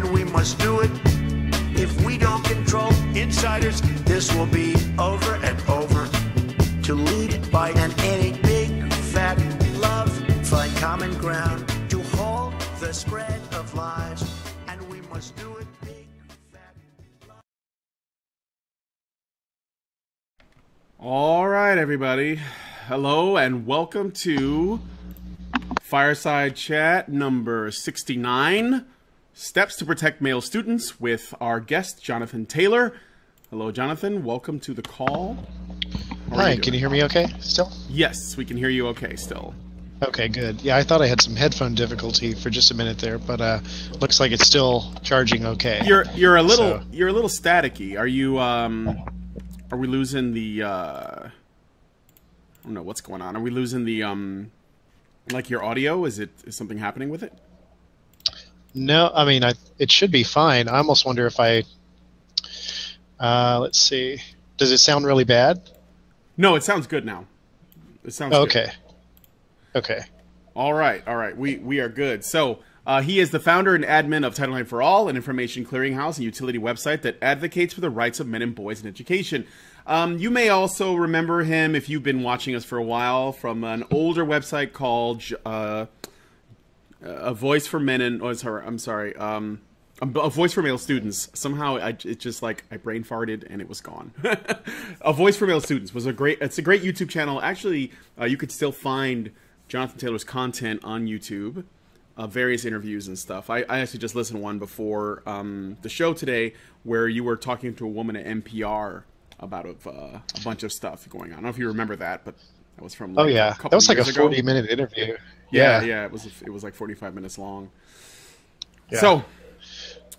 and we must do it. If we don't control insiders, this will be over and over. To lead by an any big fat love, find common ground to halt the spread of lies, and we must do it big fat love. All right, everybody. Hello and welcome to Fireside Chat number 69, Steps to Protect Male Students, with our guest, Jonathan Taylor. Hello, Jonathan. Welcome to the call. Hi, can you hear me okay still? Yes, we can hear you okay still. Okay, good. Yeah, I thought I had some headphone difficulty for just a minute there, but looks like it's still charging okay. You're a little staticky. Are you are we losing the I don't know what's going on. Are we losing the like your audio? Is something happening with it? No, I mean it should be fine. I almost wonder if let's see. Does it sound really bad? No, it sounds good now. It sounds okay. Good. Okay. All right. We are good. So he is the founder and admin of Title IX for All, an information clearinghouse and utility website that advocates for the rights of men and boys in education. You may also remember him, if you've been watching us for a while, from an older website called A Voice for Men and A Voice for Male Students. Somehow it just like I brain farted and it was gone. A Voice for Male Students was it's a great YouTube channel. Actually, you could still find Jonathan Taylor's content on YouTube, various interviews and stuff. I actually just listened to one before the show today where you were talking to a woman at NPR about a bunch of stuff going on. I don't know if you remember that, but that was from like a couple that was like a years ago. 40-minute interview. Yeah, it was like 45 minutes long. Yeah. So,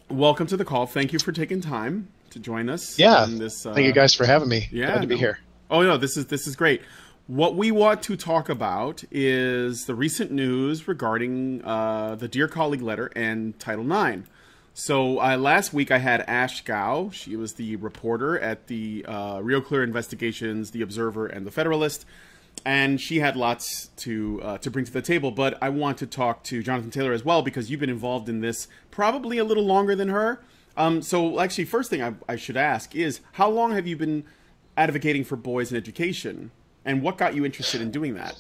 welcome to the call. Thank you for taking time to join us. Yeah, on this, thank you guys for having me. Yeah, glad to be here. Oh no, this is great. What we want to talk about is the recent news regarding the Dear Colleague letter and Title IX. So last week I had Ash Gao. She was the reporter at the Real Clear Investigations, The Observer, and The Federalist. And she had lots to bring to the table. But I want to talk to Jonathan Taylor as well, because you've been involved in this probably a little longer than her. So actually, first thing I should ask is, how long have you been advocating for boys in education? And what got you interested in doing that?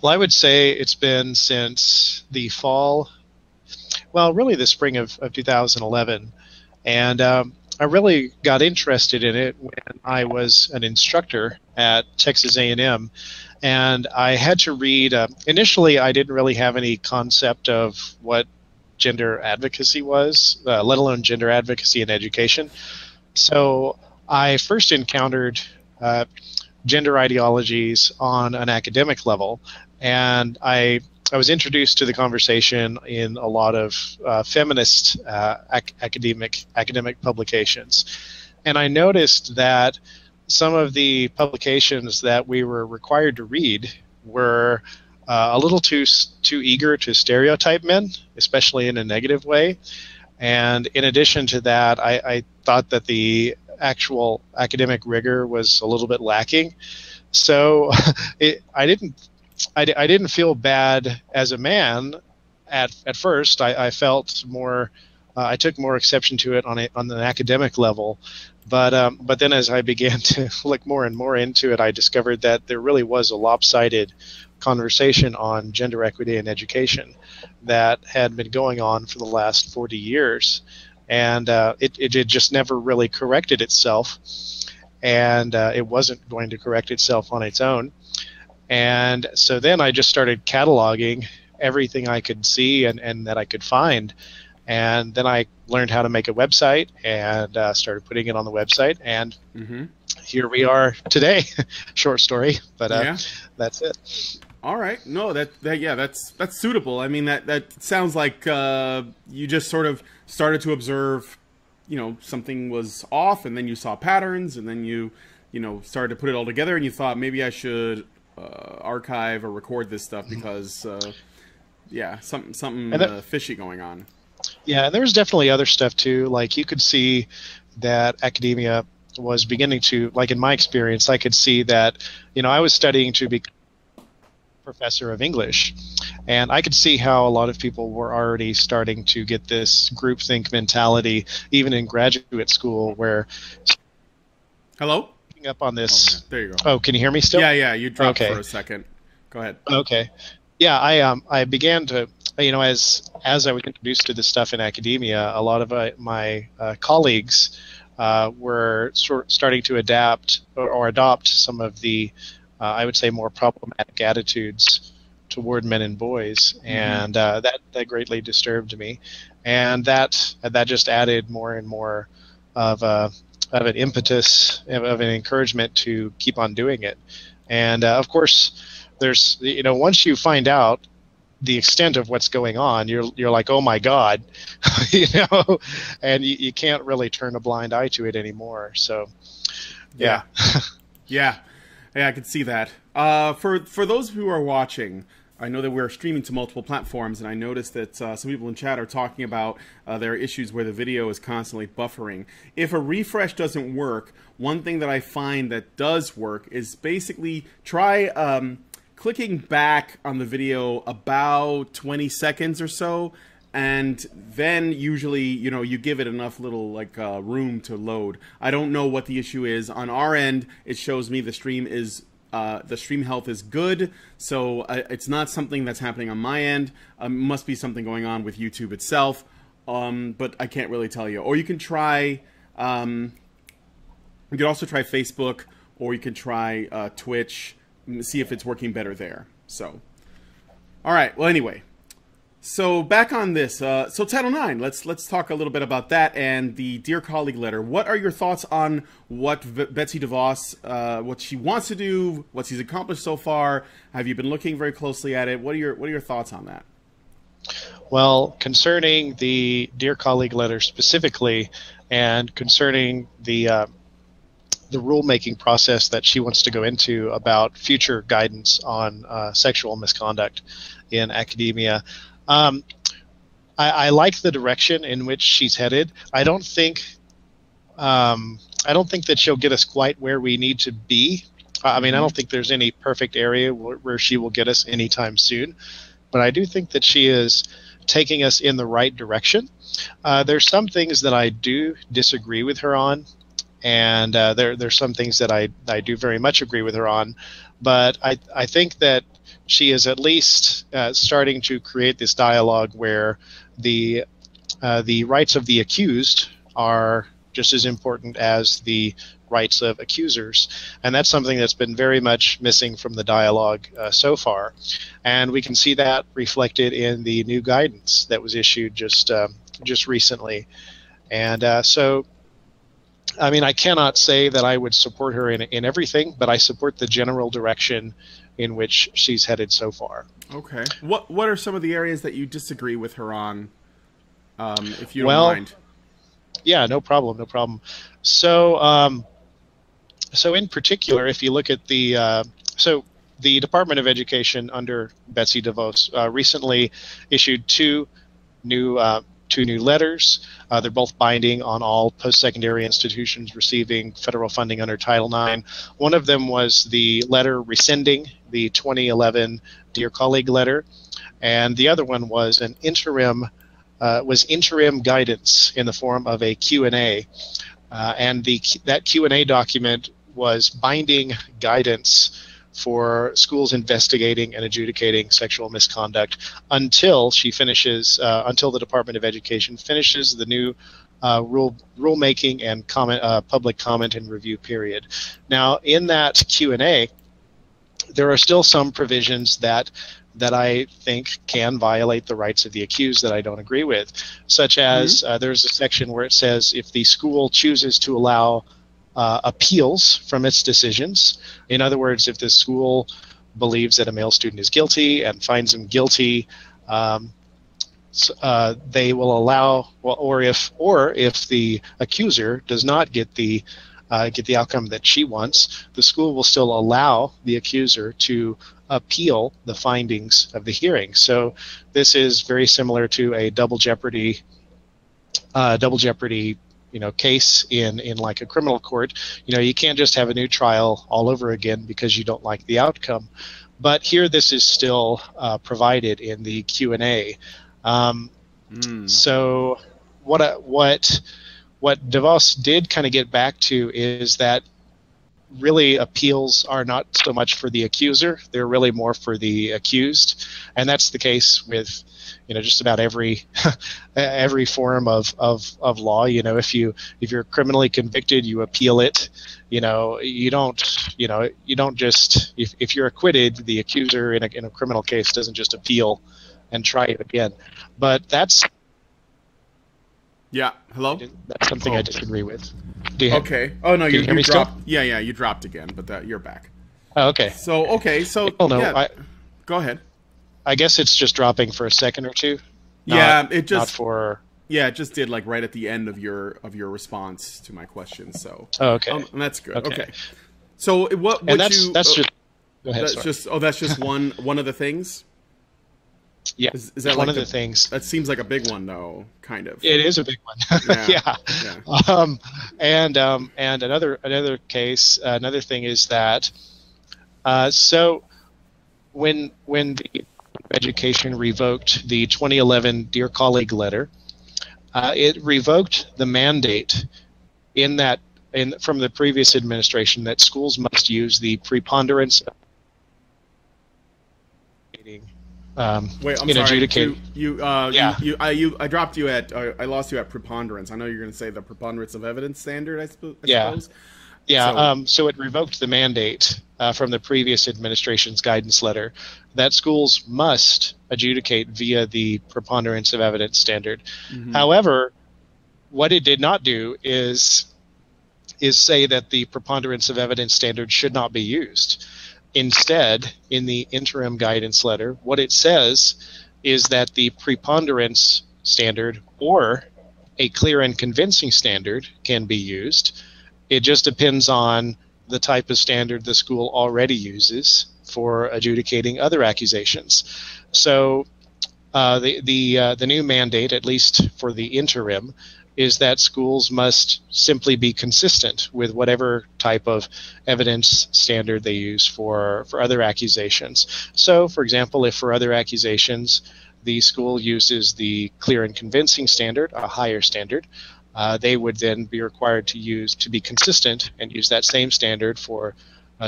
Well, I would say it's been since the fall, well, really the spring of 2011. And I really got interested in it when I was an instructor at Texas A&M. And I had to read, initially I didn't really have any concept of what gender advocacy was, let alone gender advocacy in education. So I first encountered gender ideologies on an academic level, and I was introduced to the conversation in a lot of feminist academic publications, and I noticed that some of the publications that we were required to read were a little too eager to stereotype men, especially in a negative way. And in addition to that, I thought that the actual academic rigor was a little bit lacking. So I didn't feel bad as a man at first. I felt more, I took more exception to it on an academic level. But then as I began to look more and more into it, I discovered that there really was a lopsided conversation on gender equity in education that had been going on for the last 40 years. And it just never really corrected itself, and it wasn't going to correct itself on its own. And so then I just started cataloging everything I could see and that I could find. And then I learned how to make a website and started putting it on the website. And here we are today. Short story, but that's it. All right. No, that's suitable. I mean, that sounds like you just sort of started to observe, something was off, and then you saw patterns, and then you started to put it all together, and you thought maybe I should archive or record this stuff because something fishy going on. Yeah, and there's definitely other stuff too. Like you could see that academia was beginning to, like in my experience, I could see that, I was studying to be professor of English. And I could see how a lot of people were already starting to get this groupthink mentality, even in graduate school, where Hello? picking up on this. Oh, there you go. Oh, can you hear me still? Yeah, you dropped Okay. for a second. Go ahead. Okay. Yeah, I began to, as I was introduced to this stuff in academia, a lot of my colleagues were starting to adapt or adopt some of the, I would say, more problematic attitudes toward men and boys, and that greatly disturbed me, and that just added more and more of an impetus, of an encouragement to keep on doing it. And of course, there's, once you find out the extent of what's going on, you're like, oh my God, and you can't really turn a blind eye to it anymore. So, yeah. Yeah, I can see that. For those who are watching, I know that we're streaming to multiple platforms, and I noticed that some people in chat are talking about there are issues where the video is constantly buffering. If a refresh doesn't work, one thing that I find that does work is basically try clicking back on the video about 20 seconds or so, and then usually, you give it enough little room to load. I don't know what the issue is. On our end, it shows me the stream health is good, so it's not something that's happening on my end. Must be something going on with YouTube itself, but I can't really tell you. Or you can try, you can also try Facebook, or you can try Twitch, see if it's working better there. So, all right. Well, anyway, so back on this. So Title IX. Let's talk a little bit about that and the Dear Colleague letter. What are your thoughts on what Betsy DeVos, what she wants to do, what she's accomplished so far? Have you been looking very closely at it? What are your thoughts on that? Well, concerning the Dear Colleague letter specifically, and concerning the rulemaking process that she wants to go into about future guidance on sexual misconduct in academia, I like the direction in which she's headed. I don't think that she'll get us quite where we need to be. I mean, I don't think there's any perfect area where she will get us anytime soon, but I do think that she is taking us in the right direction. There's some things that I do disagree with her on, and there's some things that I do very much agree with her on, but I think that she is at least starting to create this dialogue where the rights of the accused are just as important as the rights of accusers, and that's something that's been very much missing from the dialogue so far, and we can see that reflected in the new guidance that was issued just recently, and so. I mean, I cannot say that I would support her in everything, but I support the general direction in which she's headed so far. Okay. What are some of the areas that you disagree with her on, if you don't mind? Yeah, no problem. So, so in particular, if you look at the Department of Education under Betsy DeVos recently issued two new letters. They're both binding on all post-secondary institutions receiving federal funding under Title IX. One of them was the letter rescinding the 2011 Dear Colleague letter, and the other one was an interim guidance in the form of a Q&A, and that Q&A document was binding guidance for schools investigating and adjudicating sexual misconduct until until the Department of Education finishes the new rulemaking and public comment and review period. Now, in that Q&A, there are still some provisions that I think can violate the rights of the accused that I don't agree with, such as there's a section where it says if the school chooses to allow appeals from its decisions. In other words, if the school believes that a male student is guilty and finds him guilty, they will allow, or if the accuser does not get the outcome that she wants, the school will still allow the accuser to appeal the findings of the hearing. So this is very similar to a double jeopardy case in like a criminal court. You can't just have a new trial all over again because you don't like the outcome. But here, this is still provided in the Q&A. So what DeVos did kind of get back to is that really appeals are not so much for the accuser; they're really more for the accused, and that's the case with just about every every form of law. If you're criminally convicted, you appeal it. You don't just if you're acquitted, the accuser in a criminal case doesn't just appeal and try it again. But that's hello. That's something I disagree with. Okay. Oh no, you dropped. Still? Yeah, you dropped again, but you're back. Oh, okay. So go ahead. I guess it's just dropping for a second or two. It just did like right at the end of your response to my question. So okay, and that's good. Okay. So that's just go ahead. That's just one of the things. Yeah, is that one like of the things? That seems like a big one, though. Kind of. It is a big one. Yeah. And another case, another thing is that so when the Education revoked the 2011 Dear Colleague letter, it revoked the mandate from the previous administration that schools must use the preponderance of Wait, I'm sorry. Adjudicating. I dropped you at. I lost you at preponderance. I know you're going to say the preponderance of evidence standard. I suppose. So it revoked the mandate from the previous administration's guidance letter that schools must adjudicate via the preponderance of evidence standard. Mm-hmm. However, what it did not do is say that the preponderance of evidence standard should not be used. Instead, in the interim guidance letter, what it says is that the preponderance standard or a clear and convincing standard can be used. It just depends on the type of standard the school already uses for adjudicating other accusations. So the new mandate, at least for the interim, is that schools must simply be consistent with whatever type of evidence standard they use for other accusations. So, for example, if for other accusations the school uses the clear and convincing standard, a higher standard, they would then be required to be consistent and use that same standard for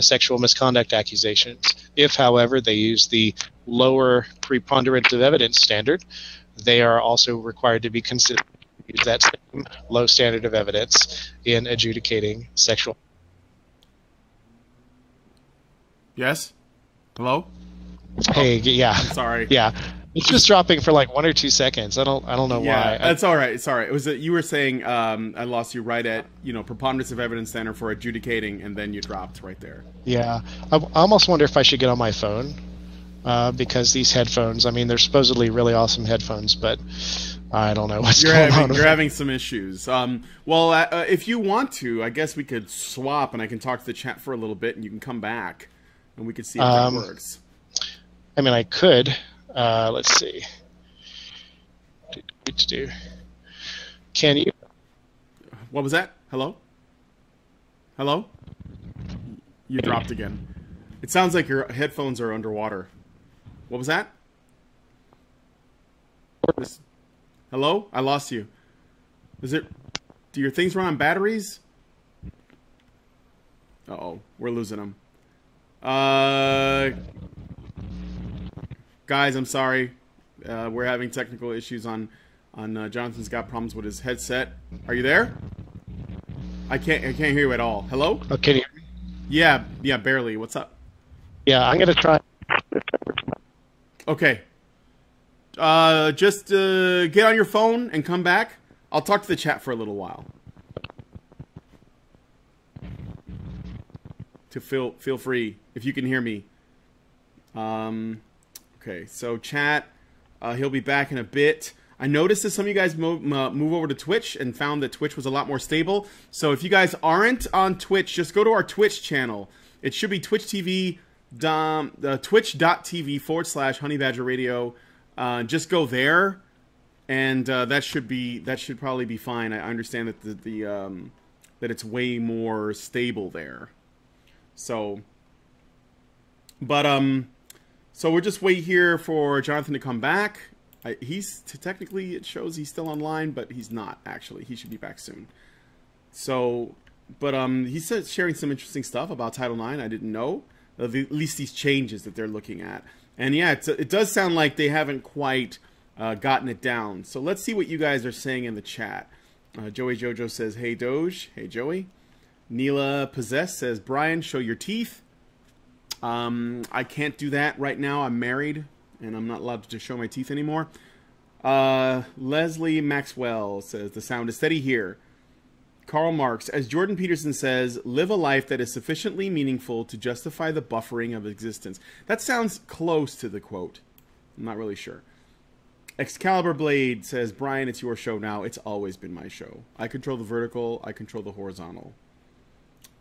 sexual misconduct accusations. If, however, they use the lower preponderance of evidence standard, they are also required to be consistent. Use that same low standard of evidence in adjudicating sexual. Yes. Hello. Hey. Yeah. I'm sorry. Yeah. It's just dropping for like 1 or 2 seconds. I don't know why. That's all right. It's all right. It was that you were saying I lost you right at preponderance of evidence standard for adjudicating, and then you dropped right there. Yeah. I almost wonder if I should get on my phone because these headphones. I mean, they're supposedly really awesome headphones, but I don't know what's going on. You're having some issues. If you want to, I guess we could swap, and I can talk to the chat for a little bit, and you can come back, and we could see if that works. I mean, I could. Let's see. Can you? What was that? Hello? Hello? You dropped again. It sounds like your headphones are underwater. What was that? Hello? I lost you. Do your things run on batteries? Uh-oh. We're losing them. Guys, I'm sorry. We're having technical issues on Jonathan's got problems with his headset. Are you there? I can't hear you at all. Hello? Oh, can you hear me? Yeah, barely. What's up? Yeah, I'm gonna try. Okay. Just get on your phone and come back. I'll talk to the chat for a little while. To feel free if you can hear me. Okay, so chat. He'll be back in a bit. I noticed that some of you guys move over to Twitch and found that Twitch was a lot more stable. So if you guys aren't on Twitch, just go to our Twitch channel. It should be twitch.tv twitch.tv/honeybadgerradio. Just go there, and that should probably be fine. I understand that that it's way more stable there. So, but So we'll just wait here for Jonathan to come back. Technically, it shows he's still online, but he's not, actually. He should be back soon. So, but he's sharing some interesting stuff about Title IX I didn't know. At least these changes that they're looking at. And yeah, it does sound like they haven't quite gotten it down. So let's see what you guys are saying in the chat. Joey Jojo says, hey Doge. Hey Joey. Neela Possess says, Brian, show your teeth. I can't do that right now. I'm married and I'm not allowed to show my teeth anymore. Leslie Maxwell says, the sound is steady here. Karl Marx, as Jordan Peterson says, live a life that is sufficiently meaningful to justify the buffering of existence. That sounds close to the quote. I'm not really sure. Excalibur Blade says, Brian, it's your show now. It's always been my show. I control the vertical. I control the horizontal.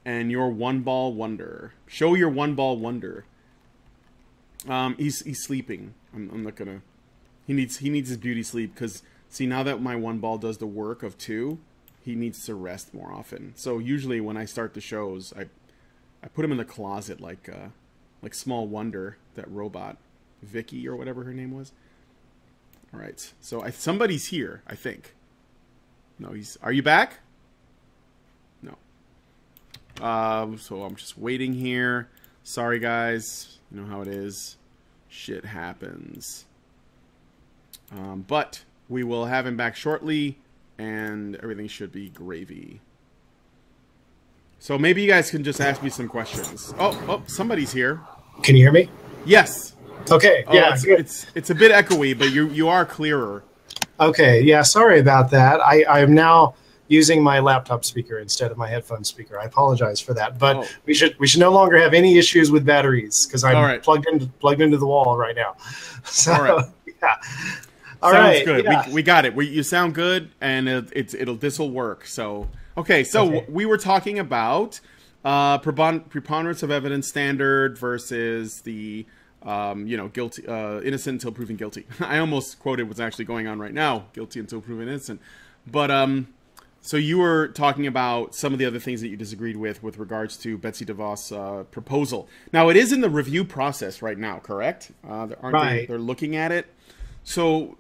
And your one ball wonder. Show your one ball wonder. He's sleeping. I'm not gonna. He needs his beauty sleep because see, now that my one ball does the work of two, he needs to rest more often. So usually when I start the shows, I put him in the closet like Small Wonder, that robot, Vicky or whatever her name was. All right, so somebody's here, I think. No, are you back? No. So I'm just waiting here. Sorry guys, you know how it is. Shit happens. But we will have him back shortly. And everything should be gravy. So maybe you guys can just ask me some questions. Oh, somebody's here. Can you hear me? Yes. Okay. Yeah. It's a bit echoey, but you are clearer. Okay. Yeah. Sorry about that. I'm now using my laptop speaker instead of my headphone speaker. I apologize for that. But we should no longer have any issues with batteries because I'm plugged into the wall right now. So yeah. Sounds good. Yeah. We got it. You sound good, and this will work. So okay. We were talking about preponderance of evidence standard versus the guilty innocent until proven guilty. I almost quoted what's actually going on right now: guilty until proven innocent. But so you were talking about some of the other things that you disagreed with regards to Betsy DeVos' proposal. Now it is in the review process right now, correct? They're looking at it. So.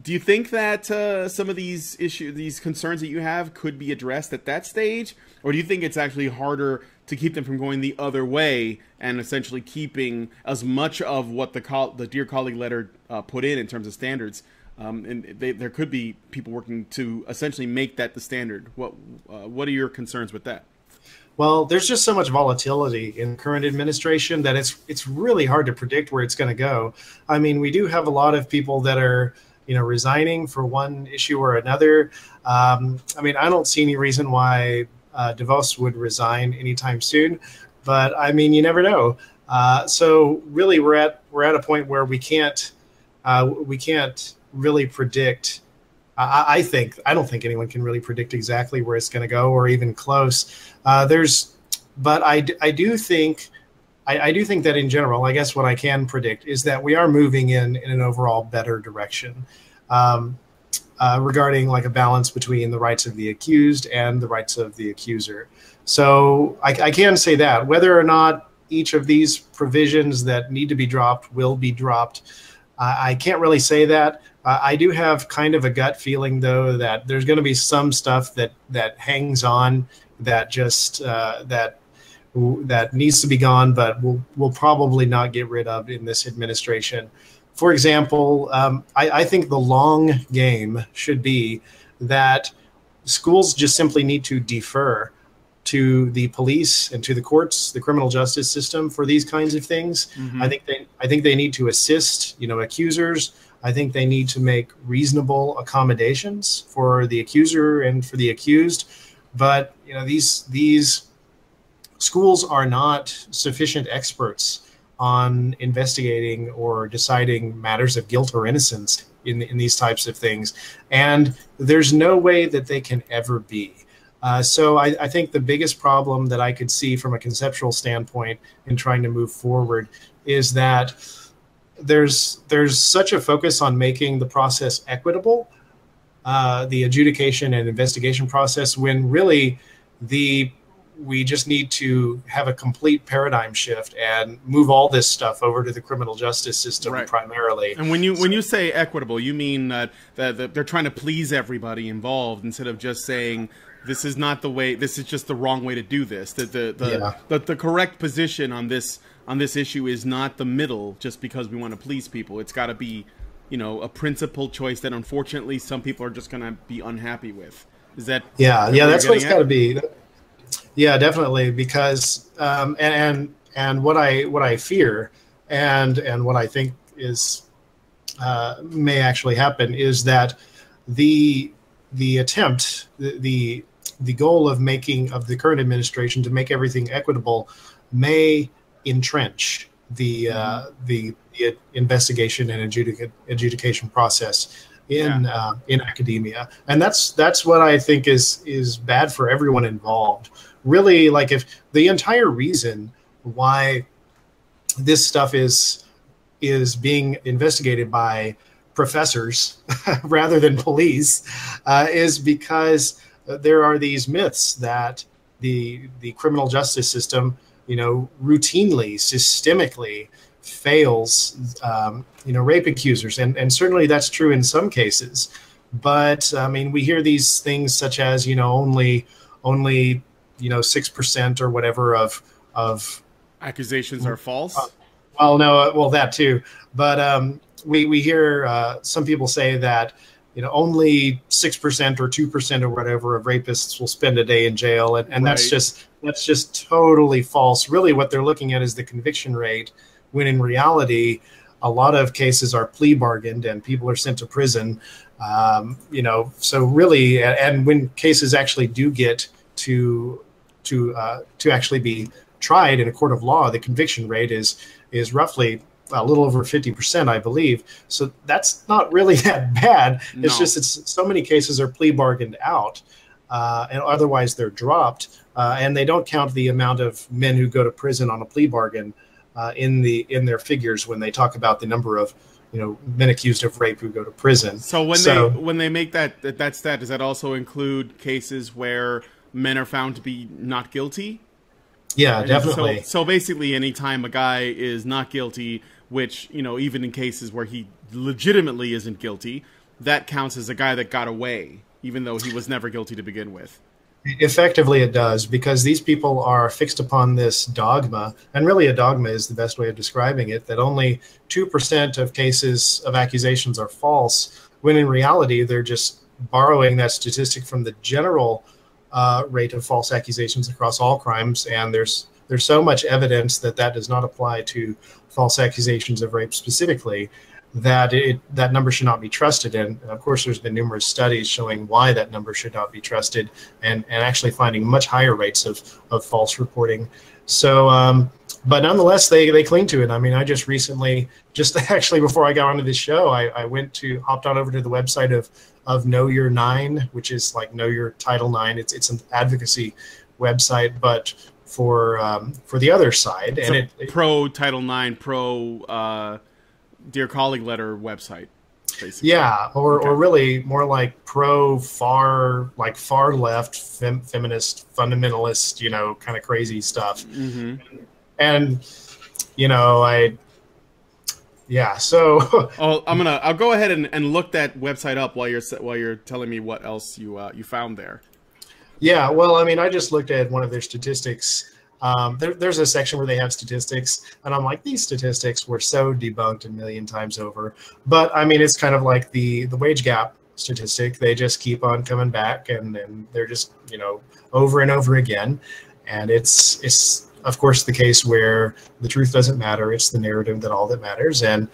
Do you think that some of these concerns that you have could be addressed at that stage? Or do you think it's actually harder to keep them from going the other way and essentially keeping as much of what the Dear Colleague letter put in terms of standards? There could be people working to essentially make that the standard. What are your concerns with that? Well, there's just so much volatility in the current administration that it's really hard to predict where it's going to go. I mean, we do have a lot of people that are, resigning for one issue or another. I mean, I don't see any reason why DeVos would resign anytime soon, but I mean, you never know. So really, we're at a point where we can't really predict. I don't think anyone can really predict exactly where it's going to go or even close. But I do think that in general, I guess what I can predict is that we are moving in an overall better direction regarding like a balance between the rights of the accused and the rights of the accuser. So I can say that whether or not each of these provisions that need to be dropped will be dropped, I can't really say that. I do have kind of a gut feeling, though, that there's going to be some stuff that hangs on that just that needs to be gone, but we'll probably not get rid of in this administration. For example, I think the long game should be that schools just simply need to defer to the police and to the courts, the criminal justice system for these kinds of things. Mm-hmm. I think they need to assist, accusers. I think they need to make reasonable accommodations for the accuser and for the accused. But these schools are not sufficient experts on investigating or deciding matters of guilt or innocence in these types of things, and there's no way that they can ever be. So I think the biggest problem that I could see from a conceptual standpoint in trying to move forward is that there's such a focus on making the process equitable, the adjudication and investigation process, when really we just need to have a complete paradigm shift and move all this stuff over to the criminal justice system primarily. And when you say equitable, you mean that they're trying to please everybody involved instead of just saying this is not the way, this is just the wrong way to do this. That the correct position on this issue is not the middle just because we want to please people. It's got to be, a principled choice that unfortunately some people are just going to be unhappy with. Is that that's what it's got to be. Yeah, definitely, because and what I fear and what I think is may actually happen is that the attempt, the goal of the current administration to make everything equitable may entrench the investigation and adjudication process in academia, and that's what I think is bad for everyone involved. Really, like, if the entire reason why this stuff is being investigated by professors rather than police is because there are these myths that the criminal justice system, routinely, systemically fails, rape accusers, and certainly that's true in some cases. But I mean, we hear these things such as only 6% or whatever of accusations are false. Well, that too. But we hear some people say that only 6% or 2% or whatever of rapists will spend a day in jail, and that's just totally false. Really, what they're looking at is the conviction rate, when in reality, a lot of cases are plea bargained and people are sent to prison. So really, and when cases actually do get to actually be tried in a court of law, the conviction rate is roughly a little over 50%, I believe. So that's not really that bad. No. It's so many cases are plea bargained out, and otherwise they're dropped, and they don't count the amount of men who go to prison on a plea bargain in their figures when they talk about the number of men accused of rape who go to prison. So when they make that stat, does that also include cases where men are found to be not guilty? Yeah, definitely. So basically, anytime a guy is not guilty, which even in cases where he legitimately isn't guilty, that counts as a guy that got away, even though he was never guilty to begin with. Effectively, it does, because these people are fixed upon this dogma, and really a dogma is the best way of describing it, that only 2% of cases of accusations are false, when in reality they're just borrowing that statistic from the general rate of false accusations across all crimes, and there's so much evidence that does not apply to false accusations of rape specifically, that that number should not be trusted. And of course, there's been numerous studies showing why that number should not be trusted, and actually finding much higher rates of false reporting. So, but nonetheless, they cling to it. I mean, I just recently, actually before I got onto this show, I hopped on over to the website of Know Your Nine, which is like Know Your Title IX. It's an advocacy website, but for the other side, it's and it pro Title IX, pro Dear Colleague letter website, basically. Yeah, or really more like far left, feminist, fundamentalist, kind of crazy stuff. Mm-hmm. And so I'll go ahead and look that website up while you're telling me what else you found there. Yeah, well, I mean, I just looked at one of their statistics. There's a section where they have statistics, and I'm like, these statistics were so debunked a million times over. But I mean, it's kind of like the wage gap statistic. They just keep on coming back, and they're just over and over again. And it's of course the case where the truth doesn't matter. It's the narrative that matters, and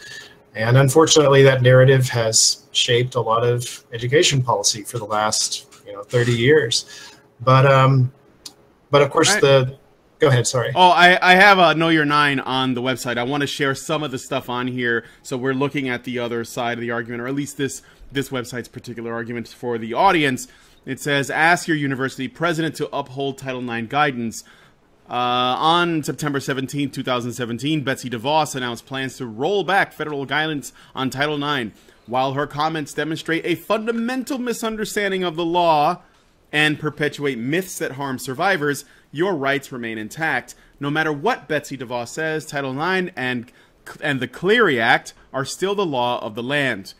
unfortunately, that narrative has shaped a lot of education policy for the last 30 years. But of course Go ahead, sorry. Oh, I have a Know Your Nine on the website. I want to share some of the stuff on here, so we're looking at the other side of the argument, or at least this website's particular argument for the audience. It says, ask your university president to uphold Title IX guidance. On September 17, 2017, Betsy DeVos announced plans to roll back federal guidance on Title IX. While her comments demonstrate a fundamental misunderstanding of the law and perpetuate myths that harm survivors, your rights remain intact. No matter what Betsy DeVos says, Title IX and the Clery Act are still the law of the land.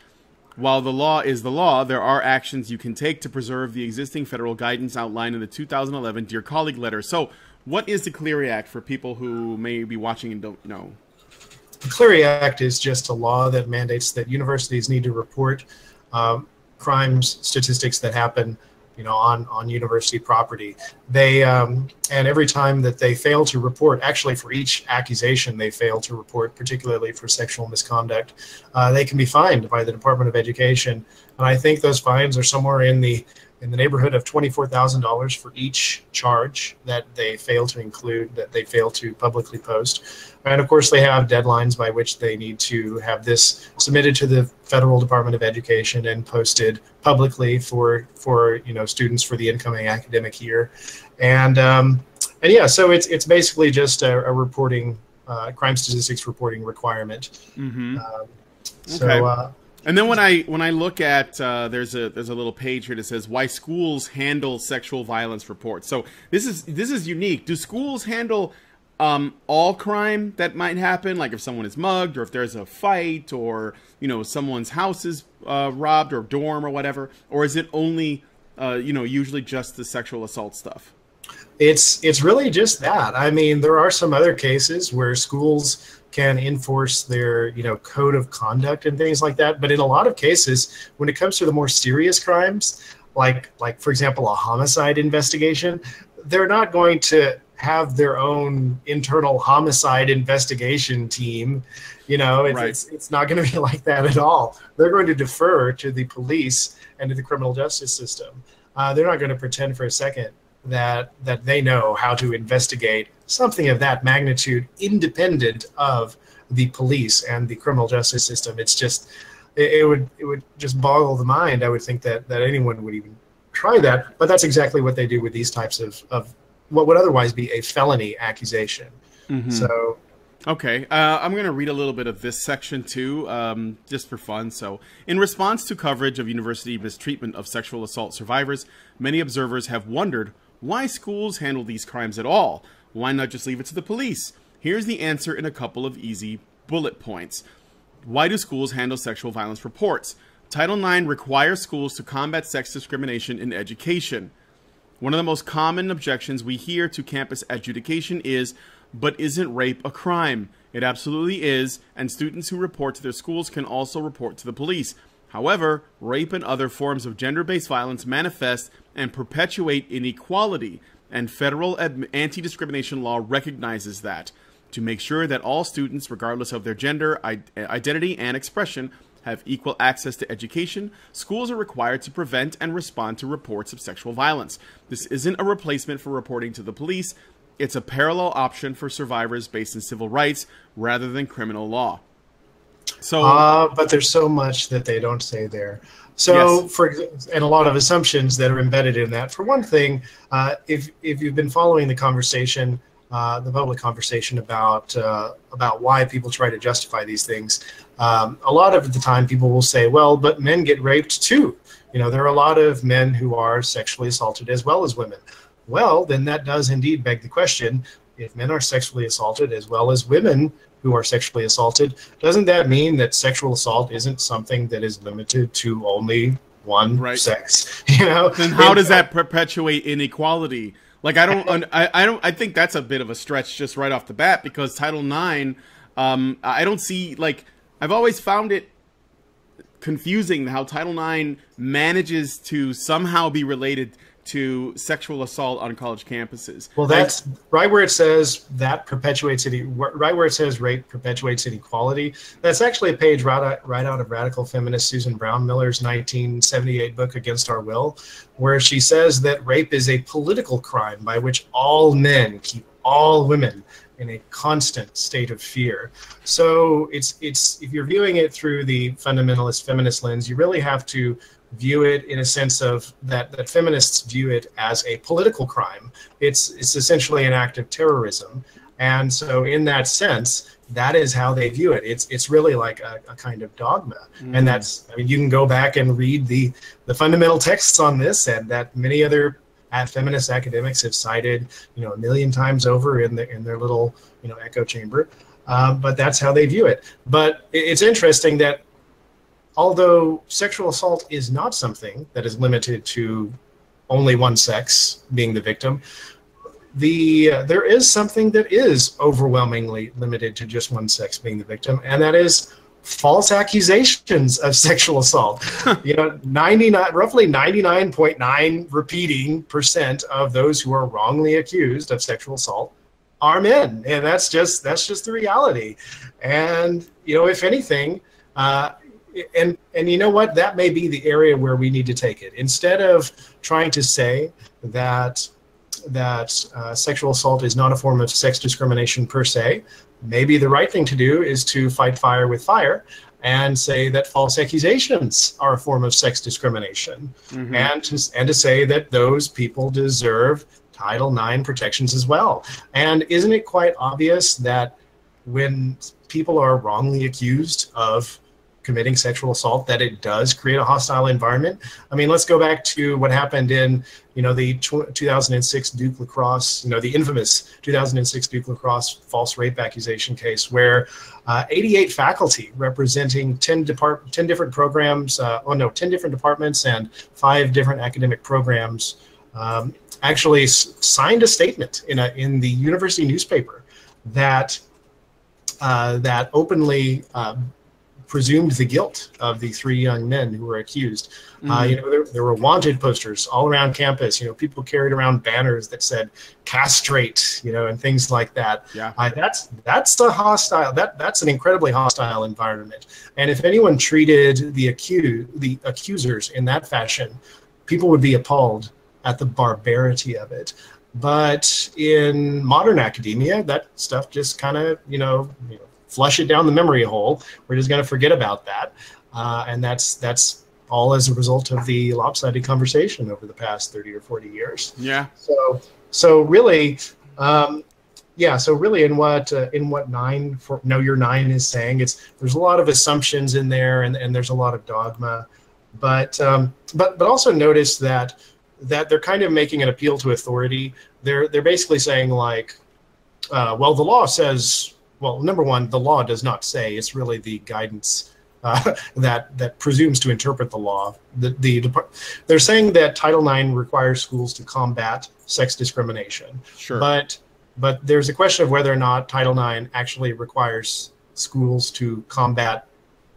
While the law is the law, there are actions you can take to preserve the existing federal guidance outlined in the 2011 Dear Colleague letter. So, what is the Clery Act for people who may be watching and don't know? The Clery Act is just a law that mandates that universities need to report crimes statistics that happen, on university property. They and every time that they fail to report, actually for each accusation they fail to report, particularly for sexual misconduct, they can be fined by the Department of Education. And I think those fines are somewhere in the neighborhood of $24,000 for each charge that they fail to include, that they fail to publicly post. And of course, they have deadlines by which they need to have this submitted to the Federal Department of Education and posted publicly for students for the incoming academic year. And yeah, so it's basically just a reporting crime statistics reporting requirement. Mm-hmm. Okay. And then when I look at there's a little page here that says why schools handle sexual violence reports. So this is unique. Do schools handle all crime that might happen, like if someone is mugged or if there's a fight or someone's house is robbed or dorm or whatever, or is it only usually just the sexual assault stuff? It's really just that. I mean, there are some other cases where schools can enforce their code of conduct and things like that, but in a lot of cases, when it comes to the more serious crimes, like for example a homicide investigation, they're not going to have their own internal homicide investigation team. It's not going to be like that at all. They're going to defer to the police and to the criminal justice system. They're not going to pretend for a second that they know how to investigate something of that magnitude independent of the police and the criminal justice system. It's just it would just boggle the mind. I would think that anyone would even try that, but that's exactly what they do with these types of what would otherwise be a felony accusation. Mm-hmm. So okay, I'm going to read a little bit of this section too, just for fun. So, in response to coverage of university mistreatment of sexual assault survivors, many observers have wondered why schools handle these crimes at all. Why not just leave it to the police? Here's the answer in a couple of easy bullet points. Why do schools handle sexual violence reports? Title IX requires schools to combat sex discrimination in education. One of the most common objections we hear to campus adjudication is, but isn't rape a crime? It absolutely is, and students who report to their schools can also report to the police. However, rape and other forms of gender-based violence manifest and perpetuate inequality, and federal anti-discrimination law recognizes that. To make sure that all students, regardless of their gender, identity, and expression, have equal access to education, schools are required to prevent and respond to reports of sexual violence. This isn't a replacement for reporting to the police. It's a parallel option for survivors based in civil rights rather than criminal law. So, but there's so much that they don't say there. So, yes. And a lot of assumptions that are embedded in that. For one thing, if you've been following the conversation, the public conversation about why people try to justify these things, a lot of the time people will say, well, but men get raped too. There are a lot of men who are sexually assaulted as well as women. Well, then that does indeed beg the question, if men are sexually assaulted as well as women who are sexually assaulted, doesn't that mean that sexual assault isn't something that is limited to only one sex? Then how does that perpetuate inequality? Like, I think that's a bit of a stretch just right off the bat, because Title IX, I don't see, like, I've always found it confusing how Title IX manages to somehow be related to sexual assault on college campuses. Well, that's right where it says that perpetuates right where it says rape perpetuates inequality. That's actually a page right out of radical feminist Susan Brown Miller's 1978 book Against Our Will, where she says that rape is a political crime by which all men keep all women in a constant state of fear. So it's if you're viewing it through the fundamentalist feminist lens, you really have to view it in a sense of that feminists view it as a political crime. It's essentially an act of terrorism. And so in that sense, that is how they view it. It's really like a kind of dogma. And that's, I mean, you can go back and read the fundamental texts on this, and that many other feminist academics have cited, a million times over in their little, echo chamber. But that's how they view it. But it's interesting that although sexual assault is not something that is limited to only one sex being the victim, there is something that is overwhelmingly limited to just one sex being the victim, and that is false accusations of sexual assault. Roughly 99.9 repeating % of those who are wrongly accused of sexual assault are men, and that's just the reality. And if anything, and you know what, that may be the area where we need to take it. Instead of trying to say that sexual assault is not a form of sex discrimination per se, maybe the right thing to do is to fight fire with fire and say that false accusations are a form of sex discrimination, and to say that those people deserve Title IX protections as well. And isn't it quite obvious that when people are wrongly accused of committing sexual assault, that it does create a hostile environment? I mean, let's go back to what happened in, the 2006 Duke lacrosse, the infamous 2006 Duke lacrosse false rape accusation case, where 88 faculty representing 10 different programs, 10 different departments and 5 different academic programs actually signed a statement in the university newspaper that openly presumed the guilt of the 3 young men who were accused. There were wanted posters all around campus. People carried around banners that said "castrate," and things like that. Yeah. That's a hostile. That's an incredibly hostile environment. And if anyone treated the accusers in that fashion, people would be appalled at the barbarity of it. But in modern academia, that stuff just kind of, flush it down the memory hole. We're just going to forget about that. And that's all as a result of the lopsided conversation over the past 30 or 40 years. Yeah. So really, in what Know Your Nine is saying, there's a lot of assumptions in there, and there's a lot of dogma, but also notice that they're kind of making an appeal to authority. They're basically saying like, the law says. Well, number one, the law does not say. It's really the guidance that presumes to interpret the law. They're saying that Title IX requires schools to combat sex discrimination. Sure. But there's a question of whether or not Title IX actually requires schools to combat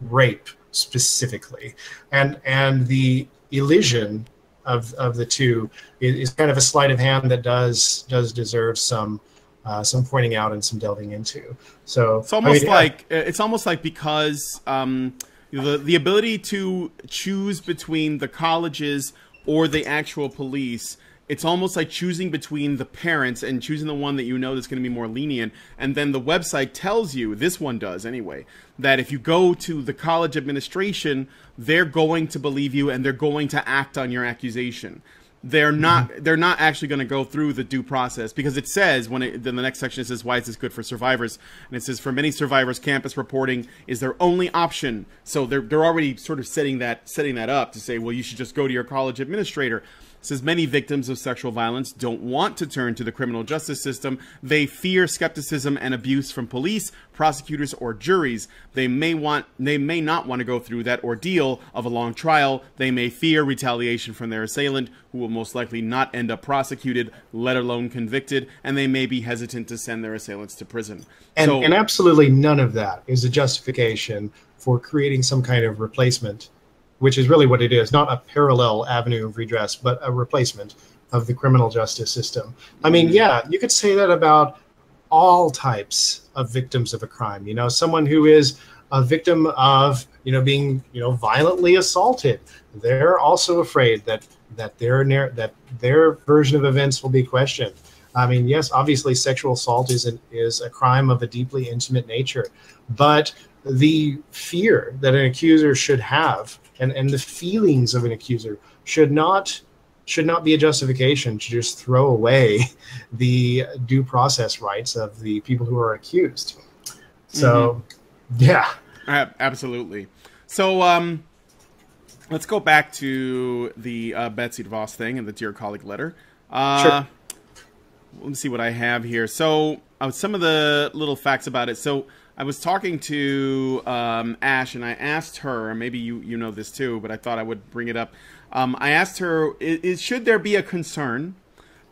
rape specifically, and the elision of the two is kind of a sleight of hand that does deserve some pointing out and some delving into. So it's almost like because the ability to choose between the colleges or the actual police, it's almost like choosing between the parents and choosing the one that that's going to be more lenient. And then the website tells you, this one does anyway, that if you go to the college administration, they're going to believe you and they're going to act on your accusation. They're not actually going to go through the due process, because it says then the next section, it says, why is this good for survivors? And it says, for many survivors, campus reporting is their only option. So they're already sort of setting that up to say, well, you should just go to your college administrator. It says many victims of sexual violence don't want to turn to the criminal justice system. They fear skepticism and abuse from police, prosecutors, or juries. They may not want to go through that ordeal of a long trial. They may fear retaliation from their assailant, who will most likely not end up prosecuted, let alone convicted, and they may be hesitant to send their assailants to prison. And absolutely none of that is a justification for creating some kind of replacement, which is really what it is, not a parallel avenue of redress, but a replacement of the criminal justice system. I mean, yeah, you could say that about all types of victims of a crime. Someone who is a victim of, being, violently assaulted, they're also afraid that their version of events will be questioned. I mean, yes, obviously sexual assault is a crime of a deeply intimate nature, but the fear that an accuser should have and the feelings of an accuser should not be a justification to just throw away the due process rights of the people who are accused. So, yeah. Absolutely. So let's go back to the Betsy DeVos thing and the Dear Colleague letter. Sure. Let me see what I have here. So some of the little facts about it. So I was talking to Ash, and I asked her, maybe you know this too, but I thought I would bring it up. I asked her, should there be a concern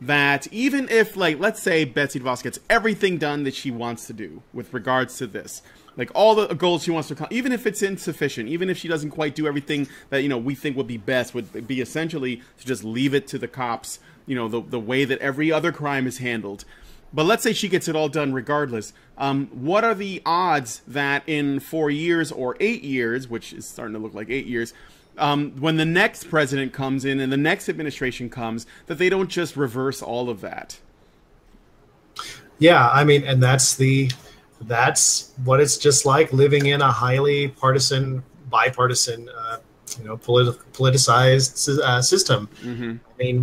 that even if, like, let's say Betsy DeVos gets everything done that she wants to do with regards to this, like all the goals she wants to accomplish, even if it's insufficient, even if she doesn't quite do everything that, you know, we think would be best, would be essentially to just leave it to the cops, you know, the way that every other crime is handled. But let's say she gets it all done regardless. What are the odds that in 4 years or 8 years, which is starting to look like 8 years, when the next president comes in and the next administration comes, that they don't just reverse all of that? Yeah, I mean, and that's what it's just like living in a highly partisan, bipartisan, politicized system. Mm-hmm. I mean,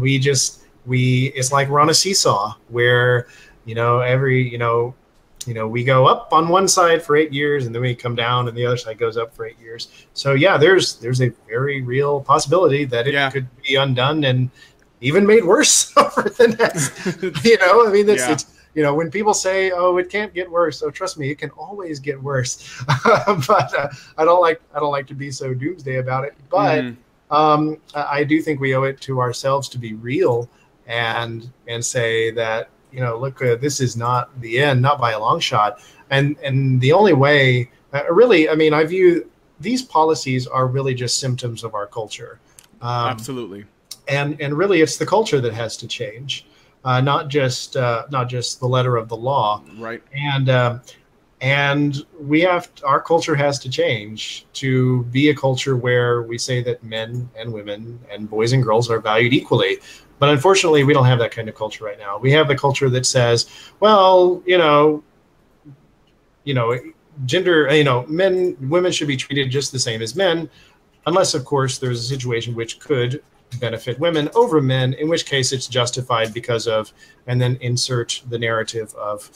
it's like we're on a seesaw where, we go up on one side for 8 years and then we come down and the other side goes up for 8 years. So yeah, there's a very real possibility that it could be undone and even made worse over the next, I mean, it's when people say, oh, it can't get worse. So trust me, it can always get worse. But I don't like to be so doomsday about it. But I do think we owe it to ourselves to be real and say that, look, this is not the end, not by a long shot. And the only way, really, I mean, I view these policies are really just symptoms of our culture. Absolutely. And really, it's the culture that has to change, not just the letter of the law. Right. And our culture has to change to be a culture where we say that men and women and boys and girls are valued equally. But unfortunately, we don't have that kind of culture right now. We have the culture that says, well, gender, women should be treated just the same as men, unless, of course, there's a situation which could benefit women over men, in which case it's justified because of, and then insert the narrative of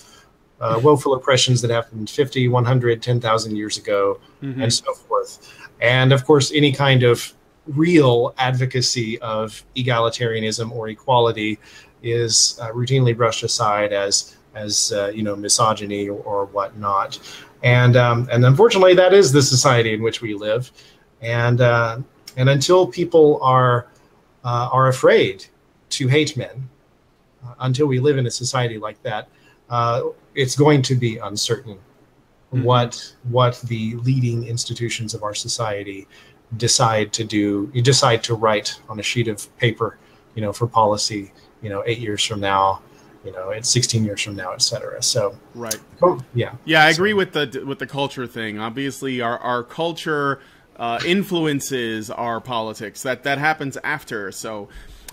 woeful oppressions that happened 50, 100, 10,000 years ago, and so forth. And of course, any kind of real advocacy of egalitarianism or equality is routinely brushed aside as misogyny or whatnot. And unfortunately, that is the society in which we live. And until people are afraid to hate men, until we live in a society like that, it's going to be uncertain what the leading institutions of our society decide to do. You decide to write on a sheet of paper, for policy, 8 years from now, it's 16 years from now, et cetera. So right. Yeah. Yeah, I agree with the culture thing. Obviously, our culture influences our politics. That happens after. So,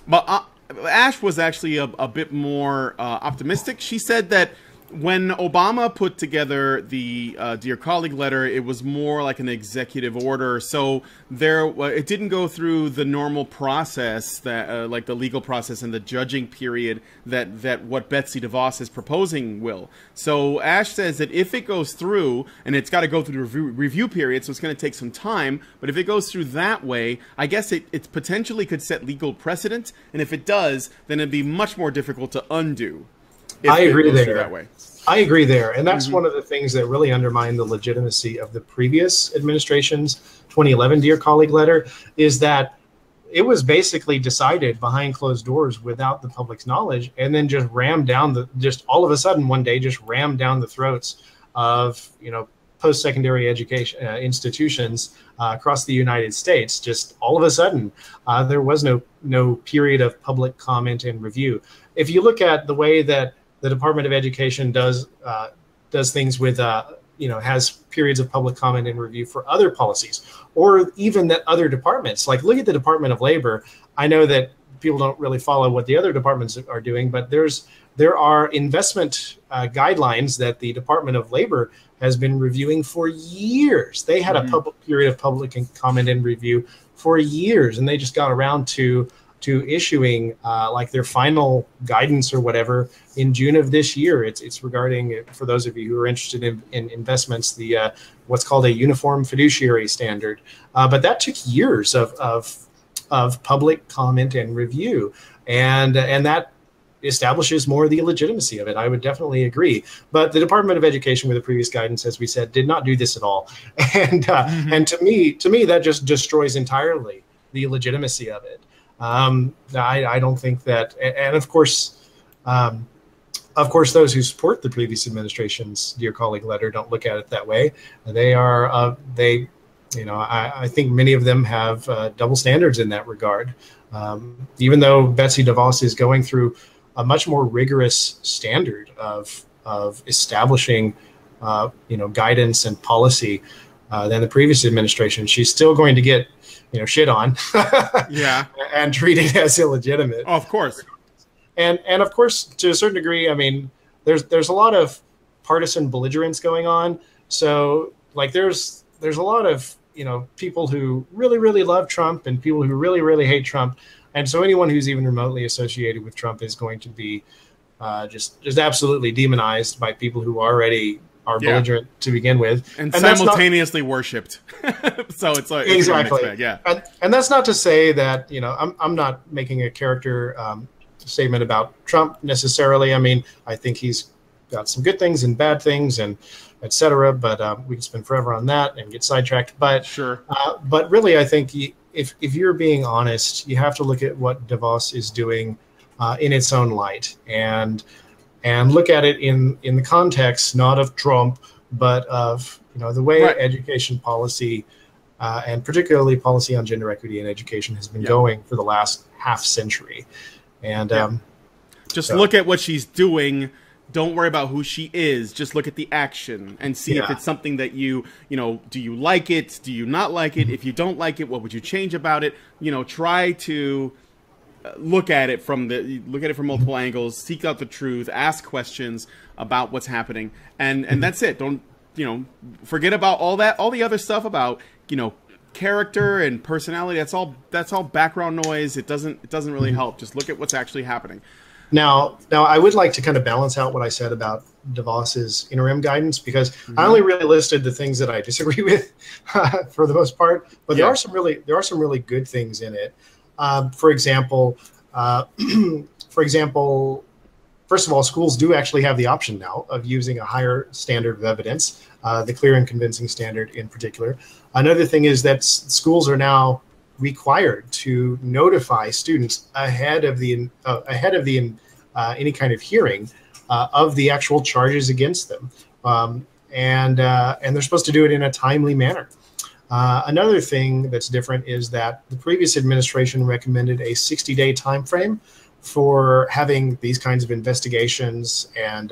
but Ash was actually a bit more optimistic. She said that when Obama put together the Dear Colleague letter, it was more like an executive order. So it didn't go through the normal process, that like the legal process and the judging period that what Betsy DeVos is proposing will. So Ash says that if it goes through, and it's got to go through the review period, so it's going to take some time, but if it goes through that way, I guess it potentially could set legal precedent. And if it does, then it'd be much more difficult to undo. I agree there. That way. I agree there. And that's one of the things that really undermined the legitimacy of the previous administration's 2011 Dear Colleague letter, is that it was basically decided behind closed doors without the public's knowledge, and then just rammed down all of a sudden one day just rammed down the throats of, post-secondary education institutions across the United States. Just all of a sudden, there was no period of public comment and review. If you look at the way that the Department of Education does things with, has periods of public comment and review for other policies, or even that other departments, like look at the Department of Labor. I know that people don't really follow what the other departments are doing, but there are investment guidelines that the Department of Labor has been reviewing for years. They had a public period of public comment and review for years, and they just got around to issuing like their final guidance or whatever in June of this year. It's regarding, for those of you who are interested in investments, the what's called a uniform fiduciary standard. But that took years of public comment and review, and that establishes more of the legitimacy of it. I would definitely agree. But the Department of Education, with the previous guidance, as we said, did not do this at all. And to me, that just destroys entirely the legitimacy of it. I don't think that, and of course, those who support the previous administration's Dear Colleague letter don't look at it that way. I think many of them have double standards in that regard. Even though Betsy DeVos is going through a much more rigorous standard of establishing, guidance and policy than the previous administration, she's still going to get, shit on, and treated as illegitimate. Oh, of course. And of course, to a certain degree, I mean, there's a lot of partisan belligerence going on. So like there's a lot of people who really, really love Trump and people who really, really hate Trump. And so anyone who's even remotely associated with Trump is going to be just absolutely demonized by people who already are belligerent to begin with. And simultaneously worshipped. So it's like exactly. It's and that's not to say that, I'm not making a character statement about Trump necessarily. I mean, I think he's got some good things and bad things and et cetera, but we can spend forever on that and get sidetracked. But sure. But really, I think if you're being honest, you have to look at what DeVos is doing in its own light and look at it in the context not of Trump, but of the way education policy and particularly policy on gender equity in education has been going for the last half century. And just look at what she's doing. Don't worry about who she is. Just look at the action and see if it's something that do you like it? Do you not like it? If you don't like it, what would you change about it? Try to look at it from multiple angles, seek out the truth, ask questions about what's happening. And that's it. Don't, forget about all the other stuff about, character and personality. That's all background noise. It doesn't really help. Just look at what's actually happening. Now, I would like to kind of balance out what I said about DeVos's interim guidance, because I only really listed the things that I disagree with for the most part, but there are some really good things in it. For example, first of all, schools do actually have the option now of using a higher standard of evidence, the clear and convincing standard in particular. Another thing is that schools are now required to notify students ahead of the any kind of hearing of the actual charges against them, and they're supposed to do it in a timely manner. Another thing that's different is that the previous administration recommended a 60-day time frame for having these kinds of investigations and